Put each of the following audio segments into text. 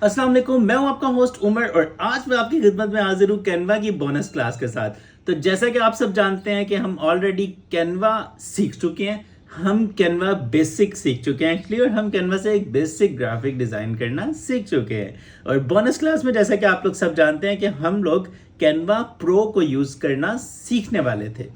अस्सलाम वालेकुम, मैं हूं आपका होस्ट उमर और आज मैं आपकी खिदमत में हाजिर हूं कैनवा की बोनस क्लास के साथ। तो जैसा कि आप सब जानते हैं कि हम ऑलरेडी कैनवा सीख चुके हैं, हम कैनवा बेसिक सीख चुके हैं एक्चुअली, और हम कैनवा से एक बेसिक ग्राफिक डिज़ाइन करना सीख चुके हैं। और बोनस क्लास में जैसा कि आप लोग सब जानते हैं कि हम लोग कैनवा प्रो को यूज़ करना सीखने वाले थे।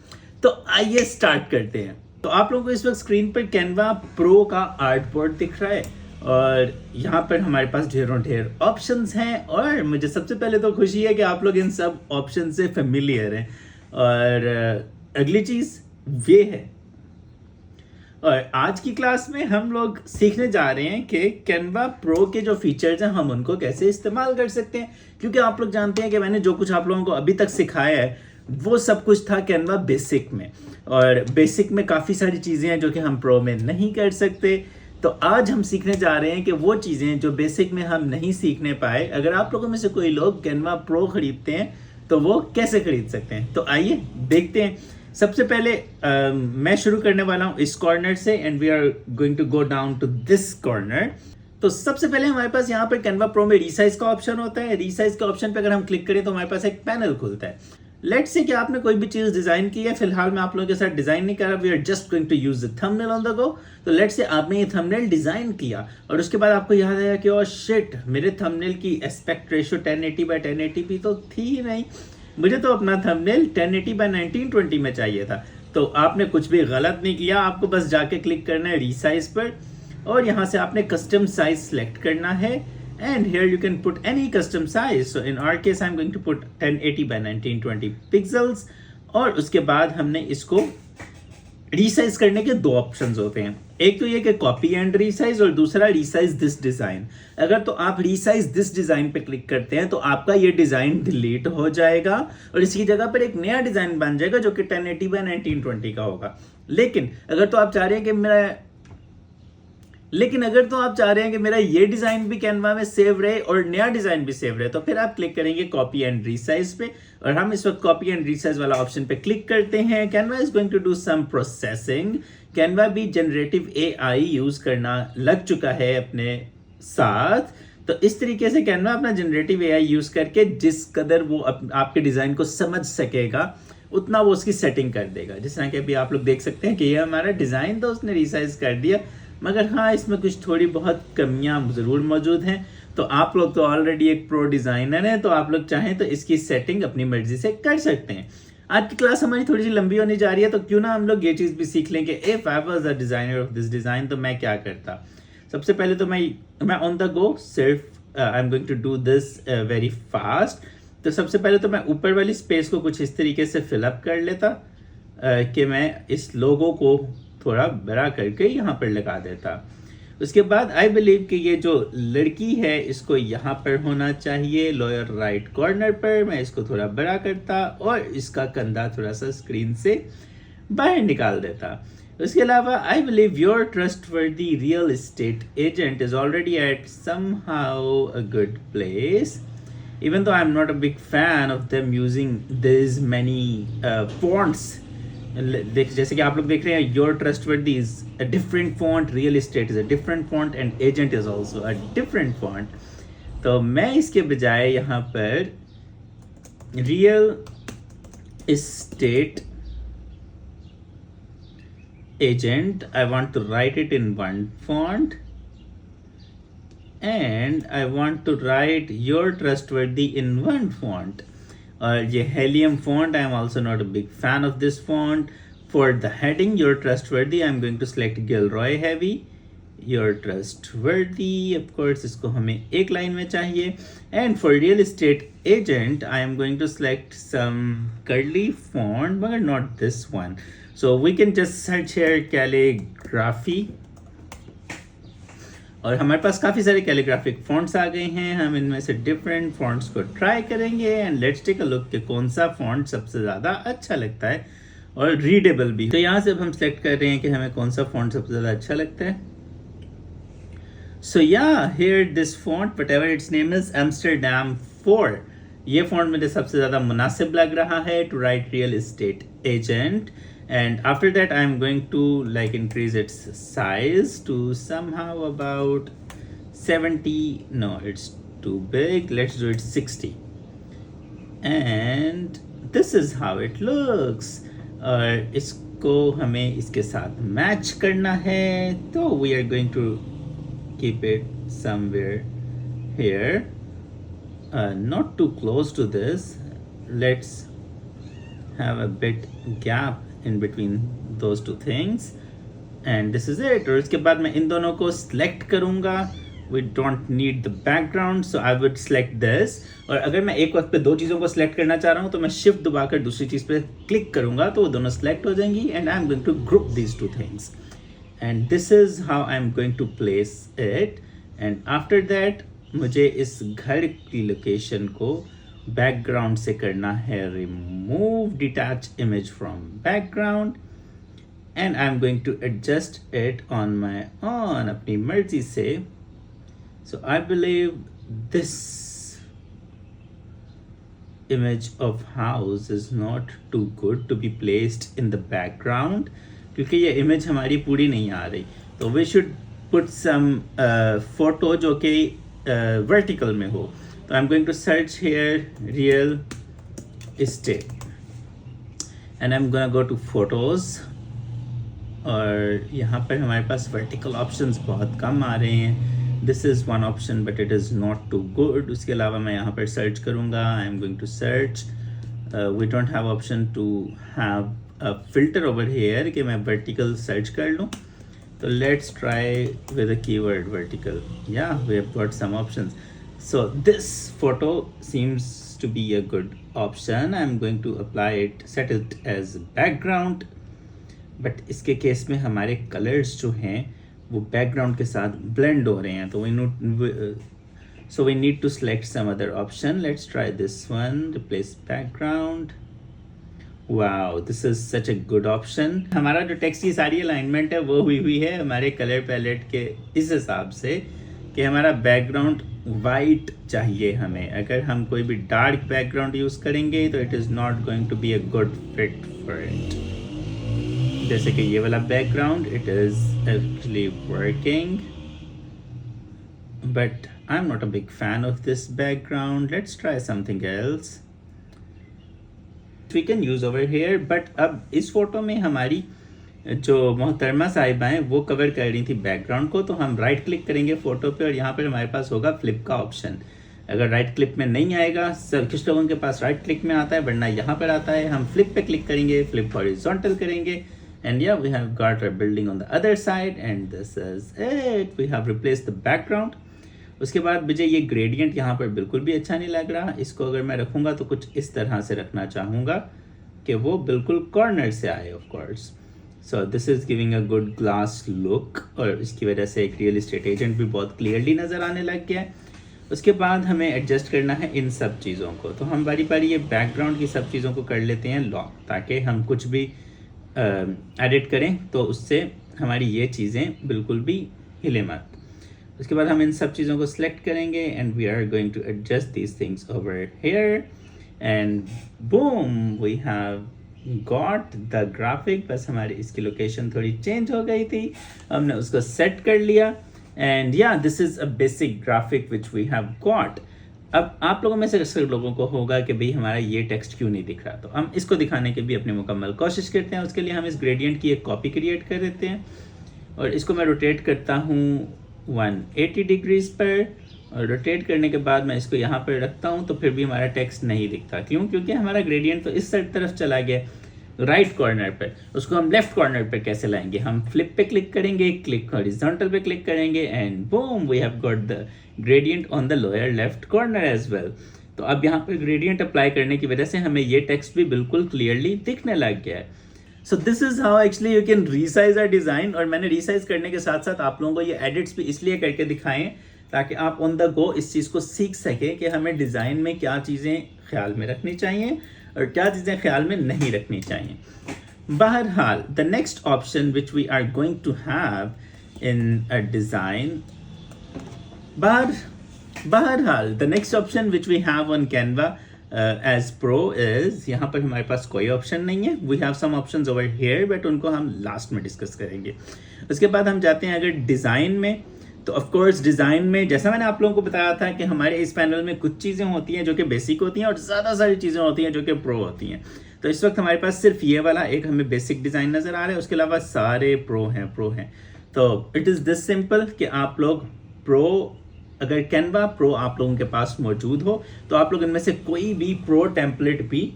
तो आइए स्टार्ट करते हैं। तो आप लोगों को इस वक्त स्क्रीन पर कैनवा प्रो का आर्ट बोर्ड दिख रहा है और यहाँ पर हमारे पास ढेरों ढेर ऑप्शंस हैं और मुझे सबसे पहले तो खुशी है कि आप लोग इन सब ऑप्शन से फेमिलियर हैं। और अगली चीज़ ये है, और आज की क्लास में हम लोग सीखने जा रहे हैं कि कैनवा प्रो के जो फीचर्स हैं हम उनको कैसे इस्तेमाल कर सकते हैं। क्योंकि आप लोग जानते हैं कि मैंने जो कुछ आप लोगों को अभी तक सिखाया है वो सब कुछ था कैनवा बेसिक में, और बेसिक में काफ़ी सारी चीज़ें हैं जो कि हम प्रो में नहीं कर सकते। तो आज हम सीखने जा रहे हैं कि वो चीज़ें जो बेसिक में हम नहीं सीखने पाए, अगर आप लोगों में से कोई लोग कैनवा प्रो खरीदते हैं तो वो कैसे खरीद सकते हैं। तो आइए देखते हैं। सबसे पहले मैं शुरू करने वाला हूँ इस कॉर्नर से and we are going to go down to this corner. तो सबसे पहले हमारे पास यहाँ पर कैनवा प्रो में रीसाइज का ऑप्शन होता है। रीसाइज के ऑप्शन पे अगर हम क्लिक करें तो हमारे पास एक पैनल खुलता है। लेट्स से कि आपने कोई भी चीज़ डिज़ाइन की है, फिलहाल मैं आप लोगों के साथ डिज़ाइन नहीं कर रहा, we are just going to use the thumbnail on the go. तो लेट्स से आपने ये थंबनेल डिज़ाइन किया और उसके बाद आपको याद आया कि ओह शिट, मेरे थंबनेल की एस्पेक्ट रेशियो 1080 बाय 1080p तो थी ही नहीं, मुझे तो अपना थंबनेल 1080 बाय 1920 में चाहिए था। तो आपने कुछ भी गलत नहीं किया, आपको बस जाके क्लिक करना है रीसाइज पर और यहाँ से आपने कस्टम साइज सेलेक्ट करना है and here you can put any custom size. So in our case I'm going to put 1080 by 1920 pixels और उसके बाद हमने इसको रीसाइज करने के दो ऑप्शंस होते हैं, एक तो ये कि कॉपी एंड रीसाइज और दूसरा रीसाइज दिस डिजाइन। अगर तो आप रीसाइज दिस डिजाइन पे क्लिक करते हैं तो आपका ये डिजाइन डिलीट हो जाएगा और इसकी जगह पर एक नया डिजाइन बन जाएगा जो कि 1080 by 1920 का होगा। लेकिन अगर तो आप चाह रहे हैं कि मेरा ये डिजाइन भी कैनवा में सेव रहे और नया डिजाइन भी सेव रहे, तो फिर आप क्लिक करेंगे कॉपी एंड रीसाइज पे और हम इस वक्त कॉपी एंड रीसाइज वाला ऑप्शन पे क्लिक करते हैं। Canva is going to do some processing. Canva भी जनरेटिव एआई यूज करना लग चुका है अपने साथ। तो इस तरीके से कैनवा अपना जनरेटिव एआई यूज करके जिस कदर वो आपके डिजाइन को समझ सकेगा उतना वो उसकी सेटिंग कर देगा। जिस तरह के अभी आप लोग देख सकते हैं कि ये हमारा डिजाइन तो उसने रीसाइज कर दिया, मगर हाँ इसमें कुछ थोड़ी बहुत कमियां ज़रूर मौजूद हैं। तो आप लोग तो ऑलरेडी एक प्रो डिज़ाइनर हैं, तो आप लोग चाहें तो इसकी सेटिंग अपनी मर्जी से कर सकते हैं। आज की क्लास हमारी थोड़ी सी लंबी होने जा रही है, तो क्यों ना हम लोग ये चीज़ भी सीख लें कि if I was the designer of this design तो मैं क्या करता। सबसे पहले तो मैं ऑन द गो सिर्फ I am going to do this very fast. तो सबसे पहले तो मैं ऊपर वाली स्पेस को कुछ इस तरीके से फिलअप कर लेता कि मैं इस लोगो को थोड़ा बड़ा करके यहाँ पर लगा देता। उसके बाद आई बिलीव कि ये जो लड़की है इसको यहाँ पर होना चाहिए लोअर राइट कॉर्नर पर। मैं इसको थोड़ा बड़ा करता और इसका कंधा थोड़ा सा स्क्रीन से बाहर निकाल देता। उसके अलावा I believe your trustworthy real estate agent is already at somehow a good place, even though I'm not a big fan of them using this many fonts. जैसे कि आप लोग देख रहे हैं your trustworthy is a different font, real estate is a different font and agent is also a different font. तो मैं इसके बजाय यहाँ पर real estate agent I want to write it in one font and I want to write your trustworthy in one font. ये Helium font, I am also not a big fan of this font. For the heading your trustworthy I am going to select Gilroy Heavy. Your trustworthy, of course इसको हमें एक line में चाहिए। And for real estate agent I am going to select some curly font, but not this one. So we can just search here calligraphy और हमारे पास काफ़ी सारे calligraphic fonts आ गए हैं। हम इनमें से डिफरेंट फॉन्ट्स को ट्राई करेंगे and let's take a look कि कौन सा फॉन्ट सबसे ज़्यादा अच्छा लगता है और रीडेबल भी। तो यहाँ से अब हम सेलेक्ट कर रहे हैं कि हमें कौन सा फॉन्ट सबसे ज़्यादा अच्छा लगता है। सो या here this font whatever it's name is Amsterdam 4, ये फॉन्ट मुझे सबसे ज़्यादा मुनासिब लग रहा है to write real estate agent. And after that I'm going to like increase its size to somehow about 70, no it's too big. Let's do it 60. And this is how it looks. और इसको हमें इसके साथ match करना है, तो we are going to keep it somewhere here, not too close to this. Let's have a bit gap in between those two things, and this is it. और इसके बाद मैं इन दोनों को select करूँगा. We don't need the background, so I would select this. और अगर मैं एक वक्त पे दो चीज़ों को select करना चाह रहा हूँ तो मैं shift दबाकर दूसरी चीज़ पे click करूँगा, तो वो दोनों select हो जाएंगी. And I'm going to group these two things. And this is how I'm going to place it. And after that मुझे इस घर की लोकेशन को background से करना है remove detach image from background. And I'm going to adjust it on my own अपनी मर्जी से. So I believe this image of house is not too good to be placed in the background, क्योंकि ये image हमारी पूरी नहीं आ रही. तो we should put some photo जो कि vertical में हो. तो I'm going to search here real estate and I'm gonna go to photos. और यहाँ पर हमारे पास vertical options बहुत कम आ रहे हैं. This is one option but it is not too good. उसके अलावा मैं यहाँ पर search करूँगा. I'm going to search. We don't have option to have a filter over here कि मैं vertical search कर लूँ. So let's try with the keyword vertical. Yeah, we have got some options. So this photo seems to be a good option. I'm going to apply it, set it as background. But इसके case में हमारे colors जो हैं वो background के साथ blend हो रहे हैं, तो so we need to select some other option. Let's try this one, replace background. Wow, this is such a good option. हमारा जो text की सारी alignment है वो हुई है हमारे color palette के इस हिसाब से कि हमारा background white चाहिए हमें. अगर हम कोई भी dark background use करेंगे तो it is not going to be a good fit for it. जैसे कि ये वाला background, it is actually working, but I'm not a big fan of this background. Let's try something else. We can use over here, but अब इस photo में हमारी जो मोहतरमा साहिबा हैं वो कवर कर रही थी background को, तो हम राइट क्लिक करेंगे फोटो पे और यहाँ पर हमारे पास होगा फ्लिप का ऑप्शन. अगर राइट क्लिक में नहीं आएगा, सब कुछ लोगों के पास राइट क्लिक में आता है, वरना यहाँ पर आता है. हम फ्लिप पे क्लिक करेंगे, फ्लिप हॉरिजॉन्टल करेंगे. And yeah, we have got our building on the other side and this is it. We have replaced the background. उसके बाद मुझे ये gradient यहाँ पर बिल्कुल भी अच्छा नहीं लग रहा. इसको अगर मैं रखूँगा तो कुछ इस तरह से रखना चाहूँगा कि वो बिल्कुल corner से आए of course. So this is giving a good glass look और इसकी वजह से एक real estate agent भी बहुत clearly नज़र आने लग गया है. उसके बाद हमें एडजस्ट करना है इन सब चीज़ों को. तो हम बारी बारी ये बैकग्राउंड की सब चीज़ों को कर लेते हैं लॉक, ताकि हम कुछ भी एडिट करें तो उससे हमारी ये चीज़ें बिल्कुल भी हिले मत. उसके बाद हम इन सब चीज़ों को सिलेक्ट करेंगे and we are going to adjust these things over here and boom we have got the graphic. बस हमारी इसकी लोकेशन थोड़ी चेंज हो गई थी, हमने उसको सेट कर लिया एंड या this is a basic graphic which we have got. अब आप लोगों में से अक्सर लोगों को होगा कि भाई हमारा ये टेक्स्ट क्यों नहीं दिख रहा, तो हम इसको दिखाने की भी अपनी मुकम्मल कोशिश करते हैं. उसके लिए हम इस ग्रेडियंट की एक कॉपी क्रिएट कर देते हैं और इसको मैं रोटेट करता हूँ 180 डिग्रीज पर. और रोटेट करने के बाद मैं इसको यहाँ पर रखता हूँ तो फिर भी हमारा टेक्स्ट नहीं दिखता. क्यों? क्योंकि हमारा ग्रेडियंट तो इस तरफ चला गया राइट कॉर्नर पर. उसको हम लेफ्ट कॉर्नर पर कैसे लाएंगे? हम फ्लिप पे क्लिक करेंगे, क्लिक हॉरिजॉन्टल पे क्लिक करेंगे and boom we have got the gradient on the lower left corner as well. तो अब यहाँ पर ग्रेडियंट अप्लाई करने की वजह से हमें ये टेक्स्ट भी बिल्कुल क्लियरली दिखने लग गया है. So this is how actually you can resize our design. और मैंने रीसाइज करने के साथ साथ आप लोगों को ये एडिट्स भी इसलिए करके दिखाएं ताकि आप ऑन द गो इस चीज़ को सीख सकें कि हमें डिज़ाइन में क्या चीज़ें ख्याल में रखनी चाहिए और क्या चीज़ें ख्याल में नहीं रखनी चाहिए. बहरहाल the next option which we are going to have in a design बहरहाल the next option which we have on Canva as pro is, यहाँ पर हमारे पास कोई ऑप्शन नहीं है. We have some options over here but उनको हम लास्ट में डिस्कस करेंगे. उसके बाद हम जाते हैं अगर डिज़ाइन में, तो ऑफ कोर्स डिज़ाइन में जैसा मैंने आप लोगों को बताया था कि हमारे इस पैनल में कुछ चीज़ें होती हैं जो कि बेसिक होती हैं और ज़्यादा सारी चीज़ें होती हैं जो कि प्रो होती हैं। तो इस वक्त हमारे पास सिर्फ ये वाला एक हमें बेसिक डिज़ाइन नज़र आ रहा है, उसके अलावा सारे प्रो हैं। तो इट इज़ दिस सिंपल कि आप लोग प्रो, अगर कैनवा प्रो आप लोगों के पास मौजूद हो तो आप लोग इनमें से कोई भी प्रो टेम्पलेट भी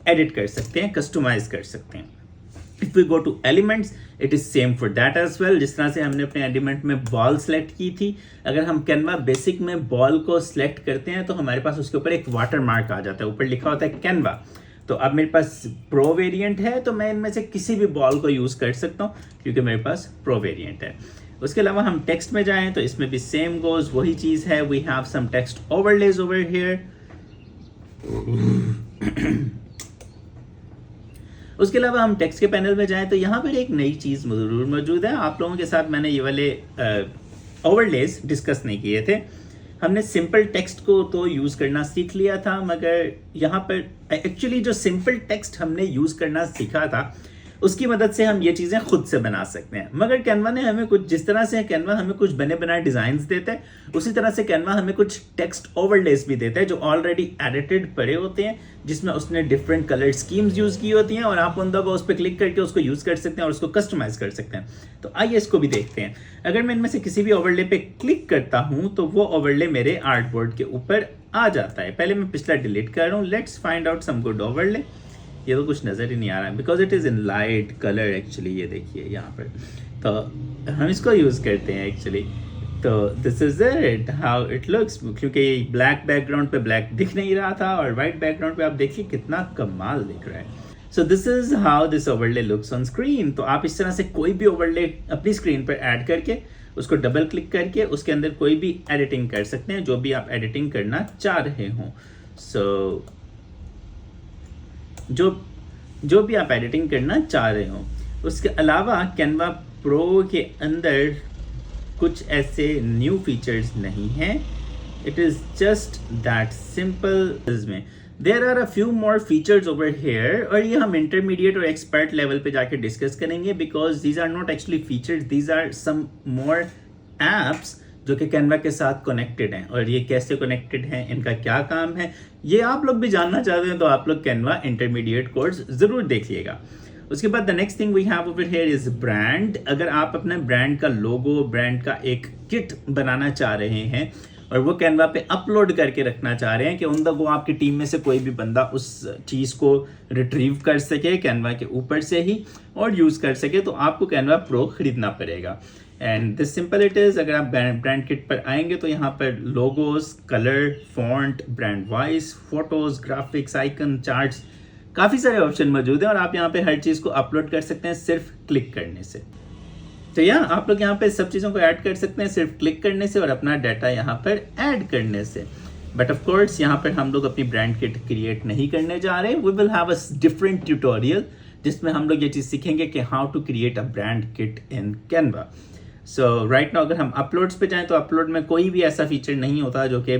एडिट कर सकते हैं, कस्टमाइज कर सकते हैं। If we go to elements, it is same for that as well. जिस तरह से हमने अपने एलिमेंट में बॉल सेलेक्ट की थी, अगर हम कैनवा बेसिक में बॉल को सिलेक्ट करते हैं तो हमारे पास उसके ऊपर एक वाटर मार्क आ जाता है, ऊपर लिखा होता है कैनवा। तो अब मेरे पास प्रो वेरिएंट है तो मैं इनमें से किसी भी बॉल को यूज कर सकता हूँ क्योंकि मेरे पास प्रो वेरिएंट है। उसके अलावा हम टेक्स्ट में जाएं तो इसमें भी सेम गोज, वही चीज है। We have some text overlays over here. उसके अलावा हम टेक्स्ट के पैनल में जाएं तो यहाँ पर एक नई चीज़ जरूर मौजूद है। आप लोगों के साथ मैंने ये वाले ओवरलेज डिस्कस नहीं किए थे। हमने सिंपल टेक्स्ट को तो यूज़ करना सीख लिया था, मगर यहाँ पर एक्चुअली जो सिंपल टेक्स्ट हमने यूज़ करना सीखा था उसकी मदद से हम ये चीज़ें खुद से बना सकते हैं। मगर कैनवा ने हमें कुछ, जिस तरह से कैनवा हमें कुछ बने बनाए डिज़ाइंस देता है, उसी तरह से कैनवा हमें कुछ टेक्स्ट ओवरलेस भी देता है जो ऑलरेडी एडिटेड पड़े होते हैं, जिसमें उसने डिफरेंट कलर स्कीम्स यूज़ की होती हैं और आप उन दफ़ा उस पर क्लिक करके उसको यूज़ कर सकते हैं और उसको कस्टमाइज़ कर सकते हैं। तो आइए इसको भी देखते हैं। अगर मैं इनमें से किसी भी ओवरले पे क्लिक करता हूँ तो वो ओवरले मेरे आर्टबोर्ड के ऊपर आ जाता है। पहले मैं पिछला डिलीट कर रहा हूँ। Let's find out some good overlay. ये तो कुछ नज़र ही नहीं आ रहा है because it is in light colour actually. ये देखिए यहाँ पर, तो हम इसको यूज़ करते हैं एक्चुअली। तो this is it how it looks, क्योंकि ब्लैक बैकग्राउंड पे ब्लैक दिख नहीं रहा था और वाइट बैकग्राउंड पे आप देखिए कितना कमाल दिख रहा है। So this is how this overlay looks on screen. तो आप इस तरह से कोई भी ओवरले अपनी स्क्रीन पर ऐड करके उसको डबल क्लिक करके उसके अंदर कोई भी एडिटिंग कर सकते हैं जो भी आप एडिटिंग करना चाह रहे हों। सो जो भी आप एडिटिंग करना चाह रहे हो। उसके अलावा कैनवा प्रो के अंदर कुछ ऐसे न्यू फीचर्स नहीं हैं। It is just that simple. इसमें there are a few more features over here और ये हम इंटरमीडिएट और एक्सपर्ट लेवल पे जाके डिस्कस करेंगे because these are not actually features, these are some more apps जो कि कैनवा के साथ कनेक्टेड हैं। और ये कैसे कनेक्टेड हैं, इनका क्या काम है, ये आप लोग भी जानना चाहते हैं तो आप लोग कैनवा इंटरमीडिएट कोर्स ज़रूर देखिएगा। उसके बाद the next thing we have over here is brand. अगर आप अपने ब्रांड का लोगो, ब्रांड का एक किट बनाना चाह रहे हैं और वो कैनवा पे अपलोड करके रखना चाह रहे हैं कि उन वो आपकी टीम में से कोई भी बंदा उस चीज़ को रिट्रीव कर सके कैनवा के ऊपर से ही और यूज़ कर सके, तो आपको कैनवा प्रो खरीदना पड़ेगा। And this simple it is. अगर आप ब्रांड किट पर आएंगे तो यहाँ पर logos, colour, font, brand voice, photos, graphics, icon, charts, काफ़ी सारे ऑप्शन मौजूद हैं और आप यहाँ पे हर चीज़ को अपलोड कर सकते हैं सिर्फ क्लिक करने से। तो यहाँ आप लोग यहाँ पे सब चीज़ों को ऐड कर सकते हैं सिर्फ क्लिक करने से और अपना डाटा यहाँ पर ऐड करने से। बट ऑफ कोर्स यहाँ पर हम लोग अपनी ब्रांड किट क्रिएट नहीं करने जा रहे। We will have a different tutorial जिसमें हम लोग ये चीज़ सीखेंगे कि how to create a brand kit in Canva. So right now अगर हम अपलोड्स पे जाएं तो अपलोड में कोई भी ऐसा फीचर नहीं होता जो कि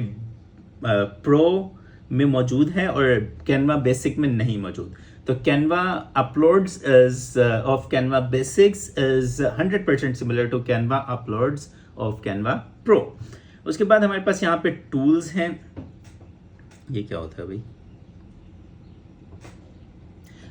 प्रो में मौजूद है और कैनवा बेसिक में नहीं मौजूद। तो Canva uploads is of Canva basics is 100% similar to Canva uploads of Canva pro. उसके बाद हमारे पास यहाँ पे टूल्स हैं। ये क्या होता है भाई?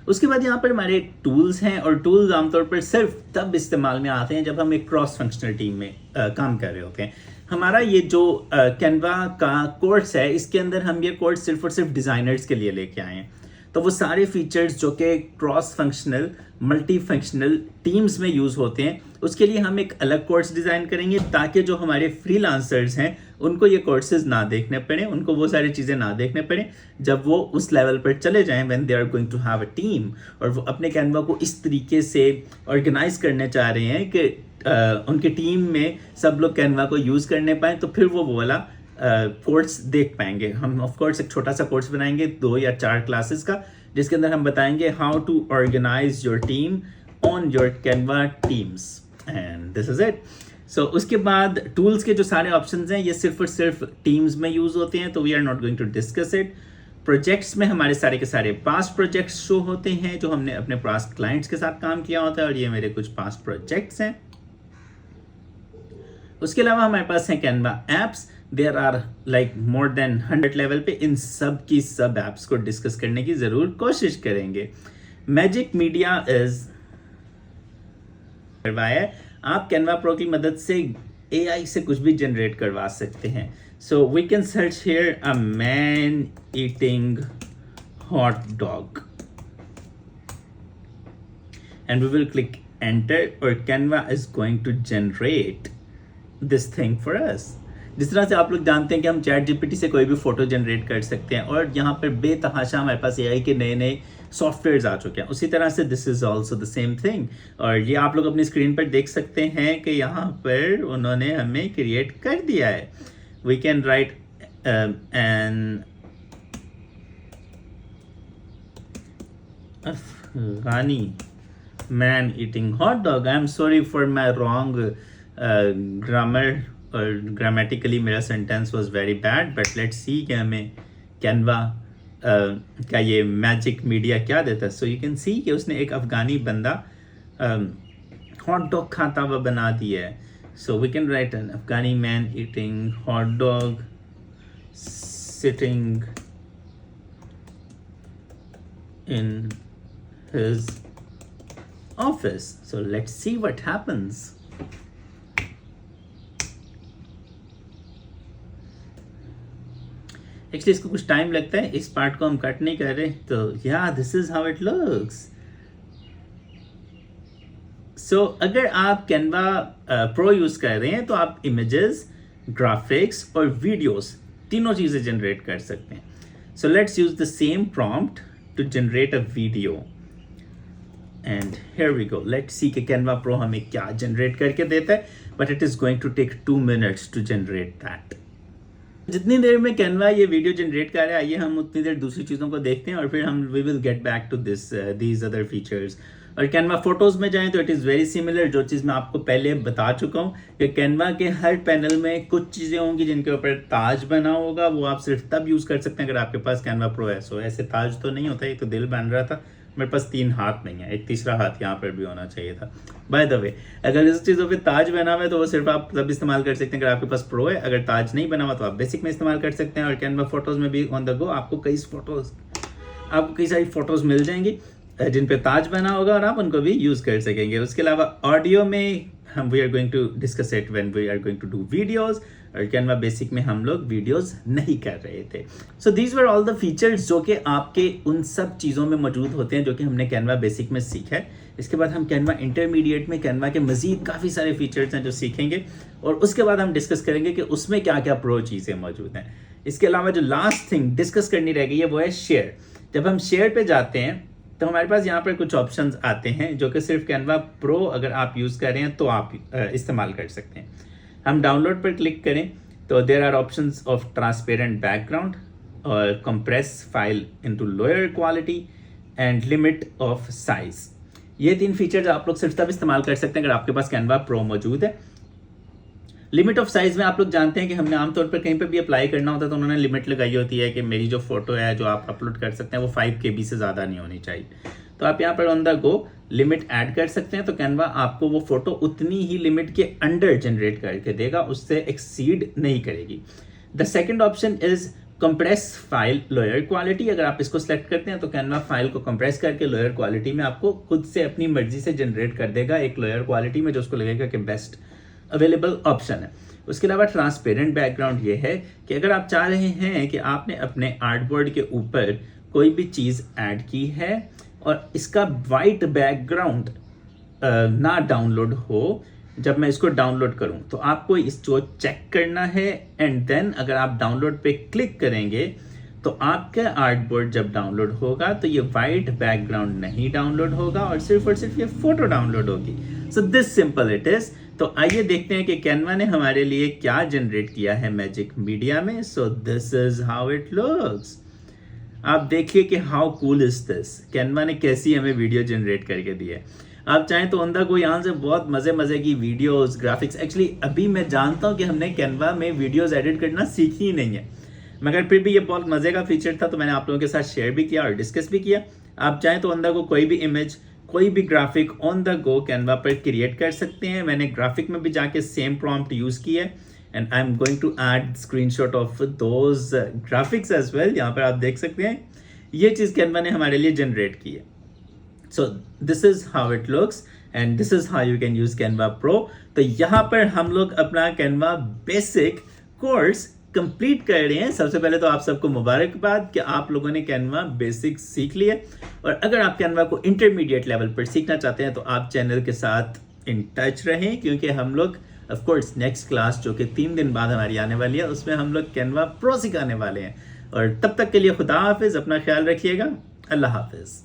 उसके बाद यहाँ पर हमारे टूल्स हैं और टूल्स आमतौर पर सिर्फ तब इस्तेमाल में आते हैं जब हम एक क्रॉस फंक्शनल टीम में काम कर रहे होते हैं। हमारा ये जो कैनवा का कोर्स है, इसके अंदर हम ये कोर्स सिर्फ और सिर्फ डिज़ाइनर्स के लिए लेके आए हैं। तो वो सारे फीचर्स जो कि cross functional, multi functional teams में यूज़ होते हैं, उसके लिए हम एक अलग कोर्स डिज़ाइन करेंगे ताकि जो हमारे फ्रीलांसर्स हैं उनको ये कोर्सेज ना देखने पड़े, उनको वो सारी चीज़ें ना देखने पड़े जब वो उस लेवल पर चले जाएं when they are going to have a team. और वो अपने कैनवा को इस तरीके से ऑर्गेनाइज करने चाह रहे हैं कि उनके टीम में सब लोग कैनवा को यूज़ करने पाएँ, तो फिर वो वाला कोर्स देख पाएंगे। हम ऑफ कोर्स एक छोटा सा कोर्स बनाएंगे 2 या 4 क्लासेस का, जिसके अंदर हम बताएंगे how to organise your team on your Canva teams and this is it. So उसके बाद टूल्स के जो सारे ऑप्शंस हैं ये सिर्फ और सिर्फ टीम्स में यूज़ होते हैं, तो we are not going to discuss it. Projects में हमारे सारे के सारे पास्ट प्रोजेक्ट्स शो होते हैं जो हमने अपने पास्ट क्लाइंट्स के साथ काम किया होता है और ये मेरे कुछ पास्ट प्रोजेक्ट्स हैं। उसके अलावा हमारे पास है Canva apps, there are like more than 100 level पे। इन सब की सब एप्स को डिस्कस करने की ज़रूर कोशिश करेंगे। मैजिक मीडिया इज करवाया, आप कैनवा प्रो की मदद से AI से कुछ भी जनरेट करवा सकते हैं। So we can search here a man eating hot dog and we will click enter or Canva is going to generate this thing for us। जिस तरह से आप लोग जानते हैं कि हम चैट जीपीटी से कोई भी फोटो जनरेट कर सकते हैं और यहाँ पर बेतहाशा हमारे पास AI के नए नए सॉफ्टवेयर्स आ चुके हैं, उसी तरह से this is also the same thing. और ये आप लोग अपनी स्क्रीन पर देख सकते हैं कि यहाँ पर उन्होंने हमें क्रिएट कर दिया है। We can write an Afghani man eating hot dog। I am sorry for my wrong grammar और grammatically मेरा sentence was very bad, but let's see कि हमें Canva का ये मैजिक मीडिया क्या देता है। So you can see कि उसने एक अफगानी बंदा hot dog खाता हुआ बना दिया है। So we can write an Afghani man eating hot dog sitting in his office। So let's see what happens। Actually इसको कुछ टाइम लगता है, इस पार्ट को हम कट नहीं कर रहे, तो या this is how it looks. So अगर आप कैनवा प्रो यूज कर रहे हैं तो आप इमेजेस, ग्राफिक्स और वीडियोस तीनों चीजें जनरेट कर सकते हैं। So let's use the same prompt to generate a video and here we go। let's see कि Canva Pro हमें क्या जनरेट करके देता है, but it is going to take 2 minutes to generate that। जितनी देर में Canva ये वीडियो जनरेट कर रहा है, आइए हम उतनी देर दूसरी चीज़ों को देखते हैं और फिर हम we will get back to these other features। और Canva फोटोज में जाएं तो इट इज़ वेरी सिमिलर, जो चीज़ मैं आपको पहले बता चुका हूँ कि Canva के हर पैनल में कुछ चीज़ें होंगी जिनके ऊपर ताज बना होगा, वो आप सिर्फ तब यूज़ कर सकते हैं अगर आपके पास Canva Pro है। सो ऐसे ताज तो नहीं होता, एक तो दिल बन रहा था, मेरे पास 3 हाथ नहीं है, एक तीसरा हाथ यहाँ पर भी होना चाहिए था। बाय द वे, अगर इस चीज़ों पे ताज बना हुआ है तो वो सिर्फ आप तब इस्तेमाल कर सकते हैं अगर आपके पास प्रो है। अगर ताज नहीं बना हुआ तो आप बेसिक में इस्तेमाल कर सकते हैं। और कैनवा फोटोज़ में भी ऑन द गो आपको कई सारी फोटोज़ मिल जाएंगी जिन पे ताज बना होगा और आप उनको भी यूज़ कर सकेंगे। उसके अलावा ऑडियो में we are going to discuss it when we are going to do videos, और कैनवा बेसिक में हम लोग वीडियोस नहीं कर रहे थे। So these were all the features जो कि आपके उन सब चीज़ों में मौजूद होते हैं जो कि हमने कैनवा बेसिक में सीखा है। इसके बाद हम कैनवा इंटरमीडिएट में कैनवा के मजीद काफ़ी सारे फीचर्स हैं जो सीखेंगे, और उसके बाद हम डिस्कस करेंगे कि उसमें क्या क्या प्रो चीज़ें मौजूद हैं। इसके अलावा जो लास्ट थिंग डिस्कस करनी रह गई है वो है शेयर। जब हम शेयर पे जाते हैं तो हमारे पास यहाँ पर कुछ ऑप्शंस आते हैं जो कि सिर्फ कैनवा प्रो अगर आप यूज़ कर रहे हैं तो आप इस्तेमाल कर सकते हैं। हम डाउनलोड पर क्लिक करें तो there are options of transparent background और compress file into lower quality and limit of size. ये 3 फीचर्स आप लोग सिर्फ तब इस्तेमाल कर सकते हैं अगर आपके पास कैनवा प्रो मौजूद है। लिमिट ऑफ साइज में आप लोग जानते हैं कि हमने आमतौर पर कहीं पर भी अप्लाई करना होता है तो उन्होंने लिमिट लगाई होती है कि मेरी जो फोटो है जो आप अपलोड कर सकते हैं वो 5 KB से ज़्यादा नहीं होनी चाहिए। तो आप यहाँ पर on the go limit add कर सकते हैं, तो कैनवा आपको वो फोटो उतनी ही लिमिट के अंडर जनरेट करके देगा, उससे एक्सीड नहीं करेगी। The second option is compress file lower quality. अगर आप इसको सेलेक्ट करते हैं तो कैनवा फाइल को कंप्रेस करके लोअर क्वालिटी में आपको खुद से अपनी मर्जी से जनरेट कर देगा एक लोअर क्वालिटी में जो उसको लगेगा कि बेस्ट अवेलेबल ऑप्शन है। उसके अलावा ट्रांसपेरेंट बैकग्राउंड ये है कि अगर आप चाह रहे हैं कि आपने अपने आर्टबोर्ड के ऊपर कोई भी चीज़ ऐड की है और इसका वाइट बैकग्राउंड ना डाउनलोड हो, जब मैं इसको डाउनलोड करूं तो आपको इसको चेक करना है एंड देन अगर आप डाउनलोड पे क्लिक करेंगे तो आपका आर्टबोर्ड जब डाउनलोड होगा तो ये वाइट बैकग्राउंड नहीं डाउनलोड होगा और सिर्फ ये फोटो डाउनलोड होगी। So this simple it is. तो आइए देखते हैं कि कैनवा ने हमारे लिए क्या जनरेट किया है मैजिक मीडिया में। सो this is how it looks. आप देखिए कि how cool is this. Canva ने कैसी हमें वीडियो जनरेट करके दी है। आप चाहें तो ऑन द गो यहाँ से बहुत मज़े की वीडियोस, ग्राफिक्स, एक्चुअली अभी मैं जानता हूँ कि हमने कैनवा में वीडियोस एडिट करना सीखी ही नहीं है, मगर फिर भी ये बहुत मज़े का फीचर था तो मैंने आप लोगों के साथ शेयर भी किया और डिस्कस भी किया। आप चाहें तो ऑन द गो कोई भी इमेज, कोई भी graphic on the go Canva पर क्रिएट कर सकते हैं। मैंने ग्राफिक में भी जाके सेम प्रॉम्प्ट यूज़ किया है and I am going to add screenshot of those graphics as well. यहाँ पर आप देख सकते हैं ये चीज़ कैनवा ने हमारे लिए जनरेट की है। So this is how it looks and this is how you can use Canva pro. तो यहाँ पर हम लोग अपना कैनवा बेसिक कोर्स कंप्लीट कर रहे हैं। सबसे पहले तो आप सबको मुबारकबाद कि आप लोगों ने कैनवा बेसिक सीख लिया। और अगर आप कैनवा को इंटरमीडिएट लेवल पर सीखना चाहते हैं तो आप चैनल के साथ इन टच रहें, क्योंकि हम लोग ऑफ कोर्स नेक्स्ट क्लास जो कि 3 दिन बाद हमारी आने वाली है उसमें हम लोग कैनवा प्रो सिखाने वाले हैं। और तब तक के लिए खुदा हाफिज, अपना ख्याल रखिएगा, अल्लाह हाफिज।